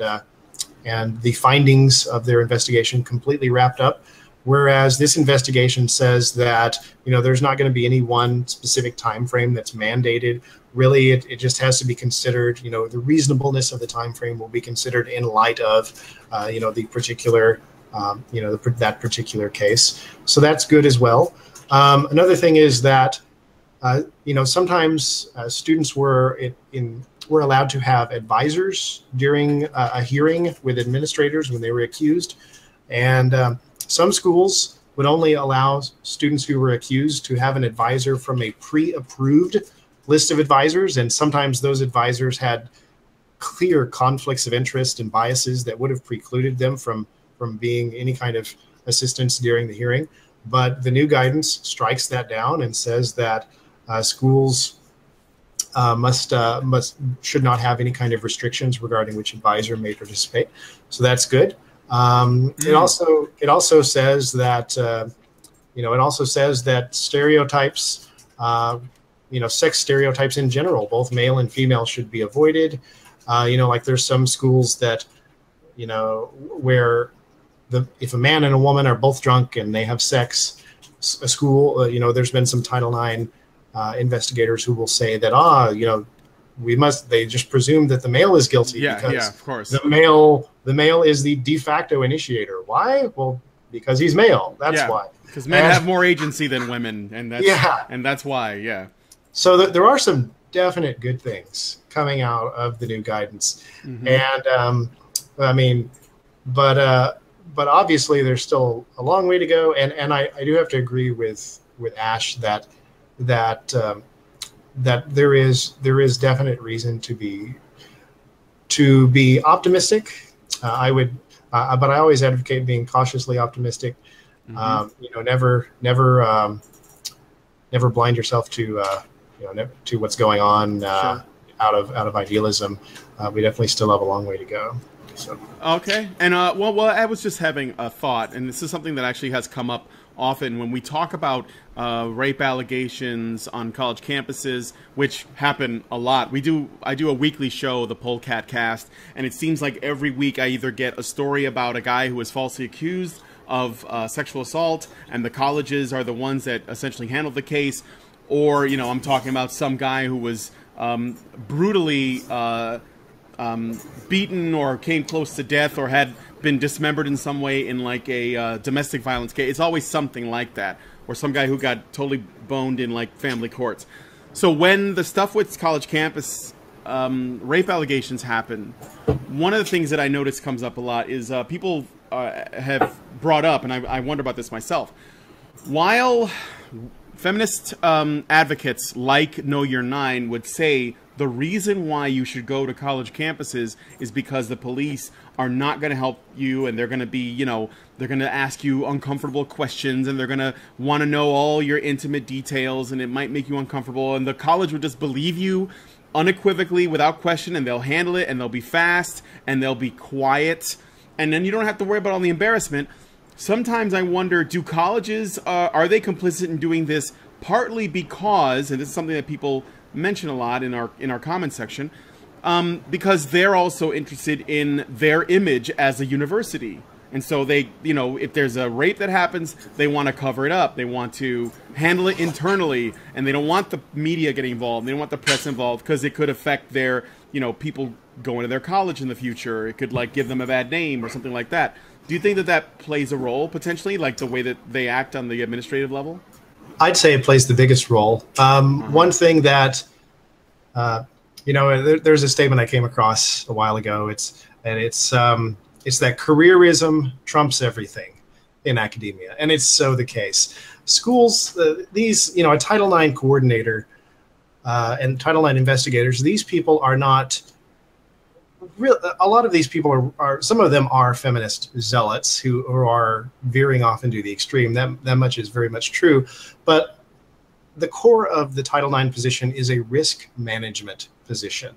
the findings of their investigation completely wrapped up. Whereas this investigation says that there's not going to be any one specific time frame that's mandated. Really, it just has to be considered. The reasonableness of the time frame will be considered in light of the particular that particular case. So that's good as well. Another thing is that sometimes students were allowed to have advisors during a hearing with administrators when they were accused, and some schools would only allow students who were accused to have an advisor from a pre-approved list of advisors, and sometimes those advisors had clear conflicts of interest and biases that would have precluded them from being any kind of assistance during the hearing. But the new guidance strikes that down and says that schools should not have any kind of restrictions regarding which advisor may participate. So that's good. It also says that stereotypes, sex stereotypes in general, both male and female, should be avoided. Like there's some schools that where if a man and a woman are both drunk and they have sex, a school, there's been some Title IX investigators who will say that they just presume that the male is guilty because of course. the male is the de facto initiator. Why? Well, because he's male. That's why. Because men have more agency than women, and that's why. So there are some definite good things coming out of the new guidance, and but obviously there's still a long way to go, and I do have to agree with Ash that there is definite reason to be to be optimistic. I would, but I always advocate being cautiously optimistic. Never blind yourself to to what's going on out of idealism. We definitely still have a long way to go. So. Okay, and well, I was just having a thought, and this is something that actually has come up often when we talk about rape allegations on college campuses, which happen a lot. I do a weekly show, the Polecat Cast, and it seems like every week I either get a story about a guy who was falsely accused of sexual assault, and the colleges are the ones that essentially handled the case, or I'm talking about some guy who was brutally beaten or came close to death or had been dismembered in some way in like a domestic violence case. It's always something like that, or some guy who got totally boned in like family courts. So when the stuff with college campus rape allegations happen, one of the things that I notice comes up a lot is people have brought up, and I wonder about this myself, while feminist advocates like Know Your Nine would say the reason why you should go to college campuses is because the police are not going to help you, and they're going to be, they're going to ask you uncomfortable questions, and they're going to want to know all your intimate details, and it might make you uncomfortable, and the college would just believe you unequivocally without question, and they'll handle it, and they'll be fast, and they'll be quiet, and then you don't have to worry about all the embarrassment. Sometimes I wonder, do colleges, are they complicit in doing this partly because, and this is something that people mention a lot in our comment section, because they're also interested in their image as a university. And so they, if there's a rape that happens, they want to cover it up. They want to handle it internally, and they don't want the media getting involved. They don't want the press involved because it could affect their, people going to their college in the future. It could like give them a bad name or something like that. Do you think that that plays a role potentially, like the way that they act on the administrative level? I'd say it plays the biggest role. One thing that, there's a statement I came across a while ago. It's that careerism trumps everything in academia, and it's so the case. Schools, a Title IX coordinator and Title IX investigators, these people are not real. A lot of these people are some of them are feminist zealots who are veering off into the extreme. That much is very much true, but the core of the Title IX position is a risk management position,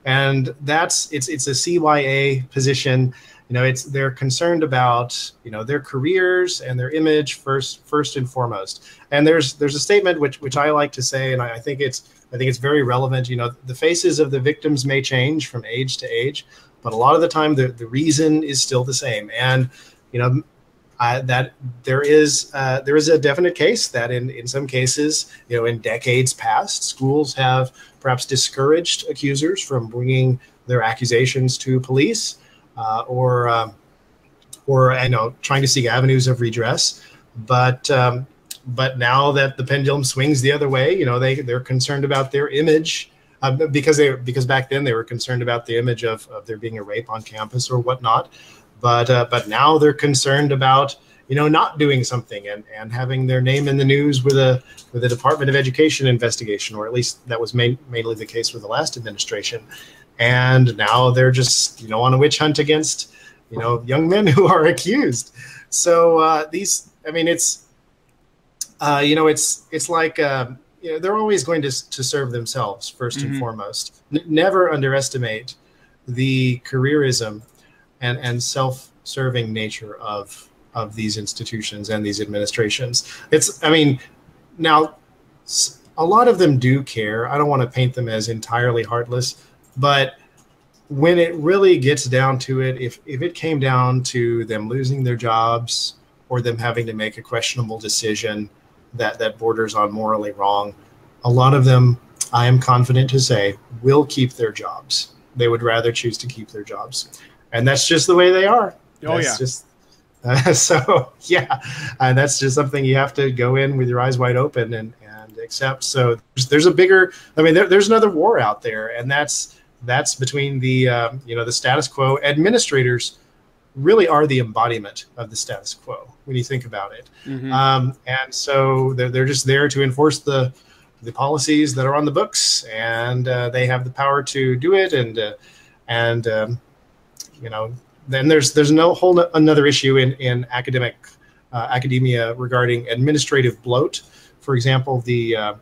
and it's a CYA position. They're concerned about their careers and their image first and foremost. And there's a statement which I like to say, and I think it's very relevant. The faces of the victims may change from age to age, but a lot of the time the reason is still the same. And that there is a definite case that in some cases, in decades past, schools have perhaps discouraged accusers from bringing their accusations to police. Or trying to seek avenues of redress, but now that the pendulum swings the other way, they're concerned about their image, because back then they were concerned about the image of there being a rape on campus or whatnot, but now they're concerned about not doing something and having their name in the news with a Department of Education investigation, or at least that was mainly the case with the last administration. And now they're just, on a witch hunt against, young men who are accused. So it's like they're always going to serve themselves first and foremost. Never underestimate the careerism and self-serving nature of these institutions and these administrations. Now a lot of them do care. I don't want to paint them as entirely heartless. But when it really gets down to it, if it came down to them losing their jobs or them having to make a questionable decision that borders on morally wrong, a lot of them, I am confident to say, will keep their jobs. They would rather choose to keep their jobs. And that's just the way they are. That's just that's just something you have to go in with your eyes wide open and accept. So there's a bigger, there's another war out there, and that's between the the status quo. Administrators really are the embodiment of the status quo when you think about it. And so they're just there to enforce the policies that are on the books, and they have the power to do it. And And then there's no whole another issue in academia regarding administrative bloat. For example, the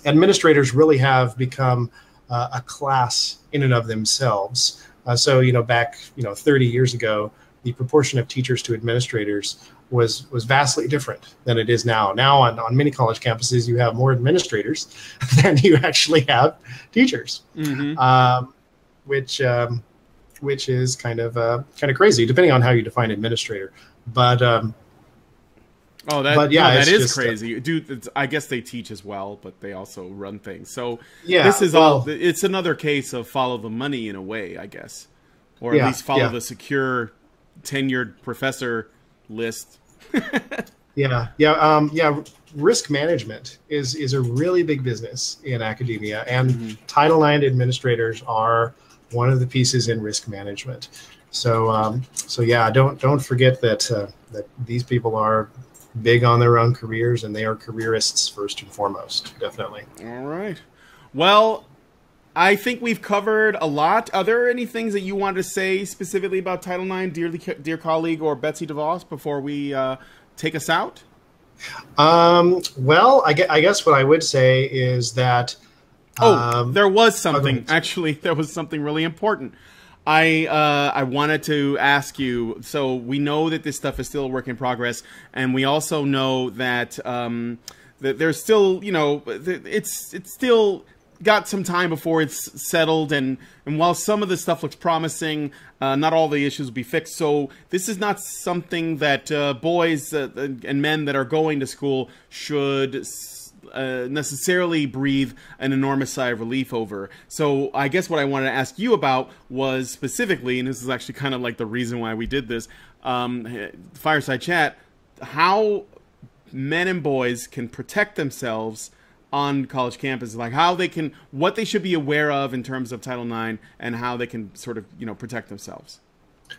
administrators really have become a class in and of themselves. So back 30 years ago, the proportion of teachers to administrators was vastly different than it is now. Now on many college campuses, you have more administrators than you actually have teachers, which is kind of crazy, depending on how you define administrator. But that is crazy. Dude, I guess they teach as well, but they also run things. So yeah, this is it's another case of follow the money in a way, I guess, or at least follow the secure tenured professor list. Risk management is a really big business in academia, and Title IX administrators are one of the pieces in risk management. So don't forget that these people are big on their own careers, and they are careerists first and foremost. Definitely. All right. Well, I think we've covered a lot. Are there any things that you wanted to say specifically about Title IX, dear colleague, or Betsy DeVos, before we take us out? Well, I guess what I would say is that... there was something. Actually, there was something really important. I wanted to ask you, so we know that this stuff is still a work in progress, and we also know that that there's still, it's still got some time before it's settled, and while some of the stuff looks promising, not all the issues will be fixed. So this is not something that boys and men that are going to school should necessarily breathe an enormous sigh of relief over. So I guess what I wanted to ask you about was specifically, and this is actually kind of like the reason why we did this, Fireside Chat, how men and boys can protect themselves on college campuses, like what they should be aware of in terms of Title IX, and how they can sort of, protect themselves.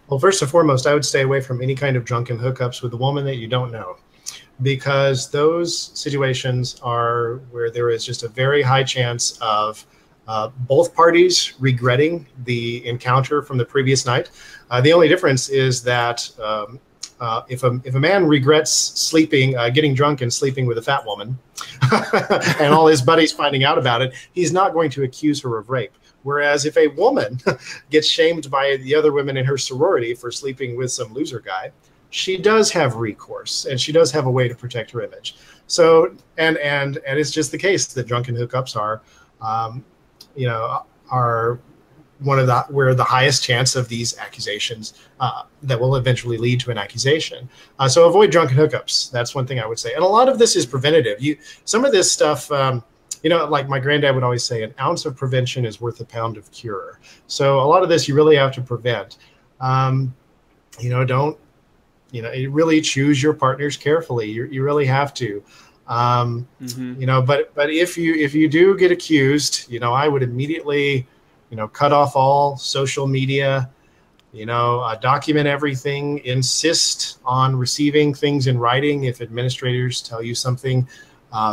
Well, first and foremost, I would stay away from any kind of drunken hookups with a woman that you don't know, because those situations are where there is just a very high chance of both parties regretting the encounter from the previous night. The only difference is that if a man regrets sleeping, getting drunk and sleeping with a fat woman, and all his buddies finding out about it, he's not going to accuse her of rape. Whereas if a woman gets shamed by the other women in her sorority for sleeping with some loser guy, she does have recourse, and she does have a way to protect her image. So, and it's just the case that drunken hookups are one of where the highest chance of these accusations that will eventually lead to an accusation. So avoid drunken hookups. That's one thing I would say. And a lot of this is preventative. Some of this stuff, like my granddad would always say, an ounce of prevention is worth a pound of cure. So a lot of this you really have to prevent. You really choose your partners carefully. You really have to. But if you do get accused, I would immediately, cut off all social media, document everything, insist on receiving things in writing. If administrators tell you something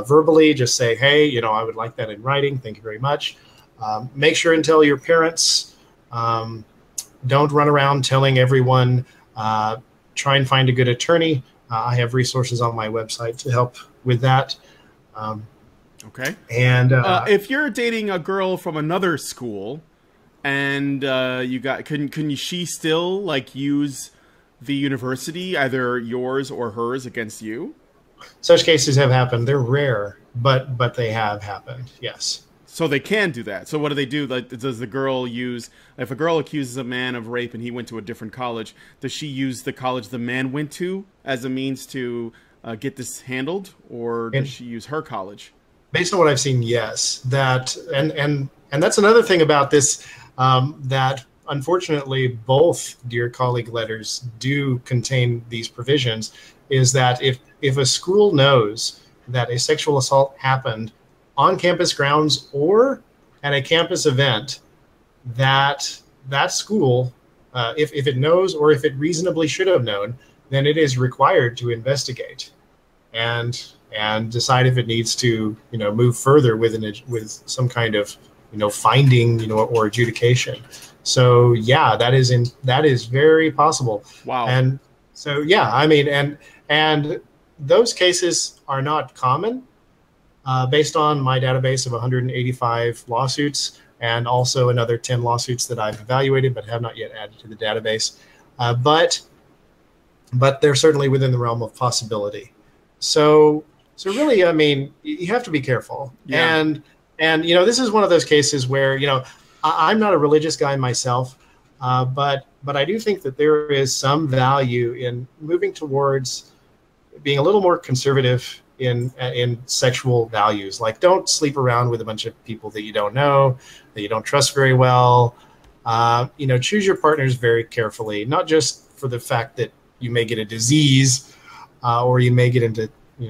verbally, just say, hey, I would like that in writing. Thank you very much. Make sure and tell your parents. Don't run around telling everyone. Try and find a good attorney. I have resources on my website to help with that. Okay. And if you're dating a girl from another school, and can she still use the university, either yours or hers, against you? Such cases have happened. They're rare, but they have happened. Yes. So they can do that. So what do they do? Does the girl if a girl accuses a man of rape and he went to a different college, does she use the college the man went to as a means to get this handled, or does she use her college? Based on what I've seen, yes. And that's another thing about this, that unfortunately both Dear Colleague letters do contain these provisions, is that if a school knows that a sexual assault happened on campus grounds or at a campus event, that school, if it knows or if it reasonably should have known, then it is required to investigate and decide if it needs to move further with some kind of finding, or adjudication. So yeah, that is very possible. Wow. And so yeah, I mean, and those cases are not common. Based on my database of 185 lawsuits, and also another 10 lawsuits that I've evaluated but have not yet added to the database. But they're certainly within the realm of possibility. So really, I mean, you have to be careful. Yeah. And this is one of those cases where, I'm not a religious guy myself, but I do think that there is some value in moving towards being a little more conservative in sexual values. Like, don't sleep around with a bunch of people that you don't know, that you don't trust very well. Choose your partners very carefully, not just for the fact that you may get a disease or you may get into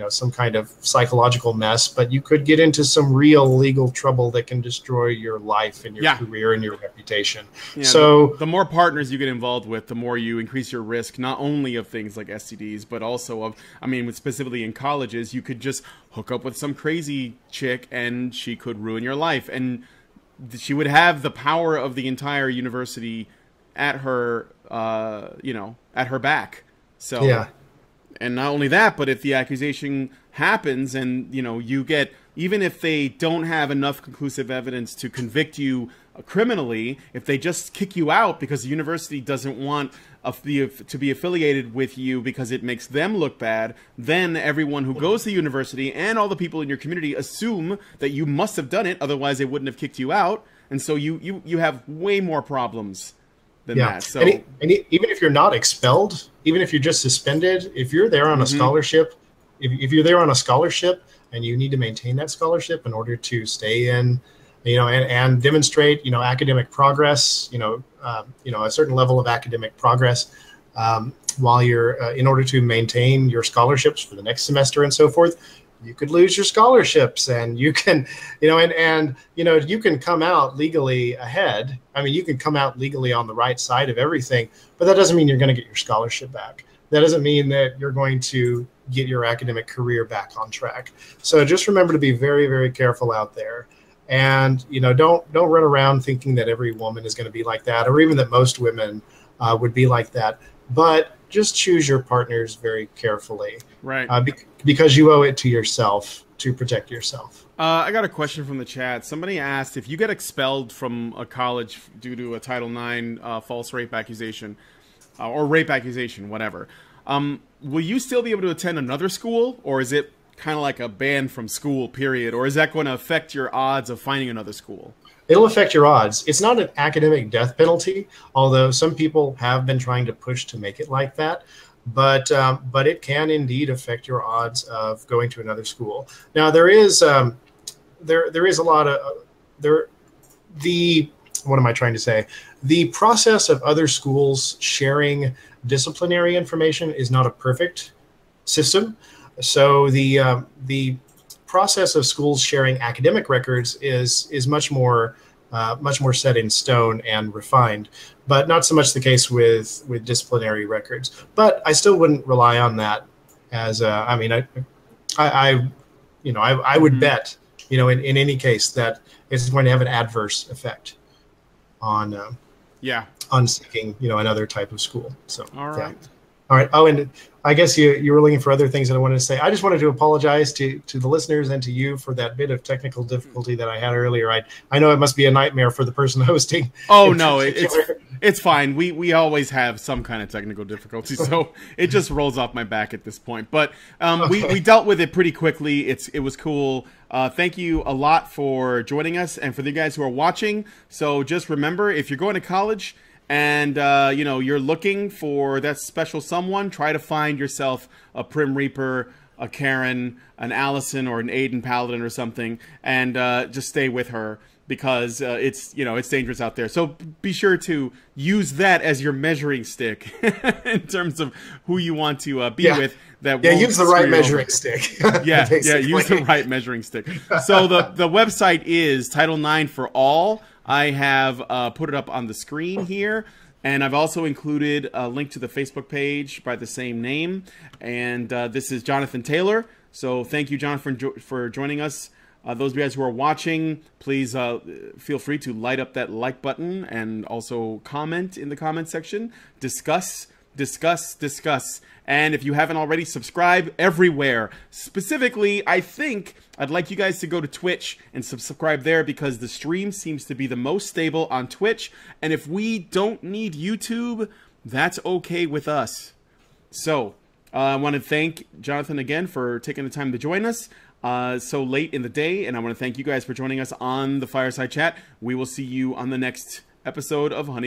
some kind of psychological mess, but you could get into some real legal trouble that can destroy your life and your career and your reputation. Yeah, so the more partners you get involved with, the more you increase your risk, not only of things like STDs, but also of, specifically in colleges, you could just hook up with some crazy chick and she could ruin your life. And she would have the power of the entire university at her, at her back. So yeah. And not only that, but if the accusation happens and, you get, even if they don't have enough conclusive evidence to convict you criminally, if they just kick you out because the university doesn't want to be affiliated with you because it makes them look bad, then everyone who goes to the university and all the people in your community assume that you must have done it, otherwise they wouldn't have kicked you out. And so you have way more problems than that. So, and even if you're not expelled, even if you're just suspended, if you're there on a scholarship, if you're there on a scholarship and you need to maintain that scholarship in order to stay in, and demonstrate, academic progress, a certain level of academic progress while you're in order to maintain your scholarships for the next semester and so forth, you could lose your scholarships, and you can, you can come out legally ahead. I mean, you can come out legally on the right side of everything, but that doesn't mean you're going to get your scholarship back. That doesn't mean that you're going to get your academic career back on track. So just remember to be very, very careful out there. And, don't run around thinking that every woman is going to be like that, or even that most women would be like that. But just choose your partners very carefully. Right. Because you owe it to yourself to protect yourself. I got a question from the chat. Somebody asked, if you get expelled from a college due to a Title IX false rape accusation, or rape accusation, whatever, will you still be able to attend another school, or is it kind of like a ban from school, period? Or is that going to affect your odds of finding another school? It'll affect your odds. It's not an academic death penalty, although some people have been trying to push to make it like that. But it can indeed affect your odds of going to another school. Now there is a lot of what am I trying to say? The process of other schools sharing disciplinary information is not a perfect system. So the process of schools sharing academic records is much more set in stone and refined, but not so much the case with disciplinary records. But I still wouldn't rely on that as I would bet in any case that it's going to have an adverse effect on seeking another type of school. So all right. Yeah. All right. Oh, and I guess you were looking for other things that I wanted to say. I just wanted to apologize to the listeners and to you for that bit of technical difficulty that I had earlier. I know it must be a nightmare for the person hosting. Oh, no, it's fine. We always have some kind of technical difficulty, so it just rolls off my back at this point. But okay. we dealt with it pretty quickly. It was cool. Thank you a lot for joining us, and for the guys who are watching. So just remember, if you're going to college and you're looking for that special someone, try to find yourself a Prim Reaper, a Karen, an Allison, or an Aiden Paladin or something, and just stay with her, because it's dangerous out there. So be sure to use that as your measuring stick in terms of who you want to be with. Use the right measuring stick. yeah, use the right measuring stick. So the website is Title IX for All. I have put it up on the screen here, and I've also included a link to the Facebook page by the same name. And this is Jonathan Taylor. So thank you, Jonathan, for joining us Those of you guys who are watching, please feel free to light up that like button and also comment in the comment section. Discuss. And if you haven't already, subscribe everywhere. Specifically, I think I'd like you guys to go to Twitch and subscribe there because the stream seems to be the most stable on Twitch. And if we don't need YouTube, that's okay with us. So, I want to thank Jonathan again for taking the time to join us so late in the day. And I want to thank you guys for joining us on the Fireside Chat. We will see you on the next episode of Honey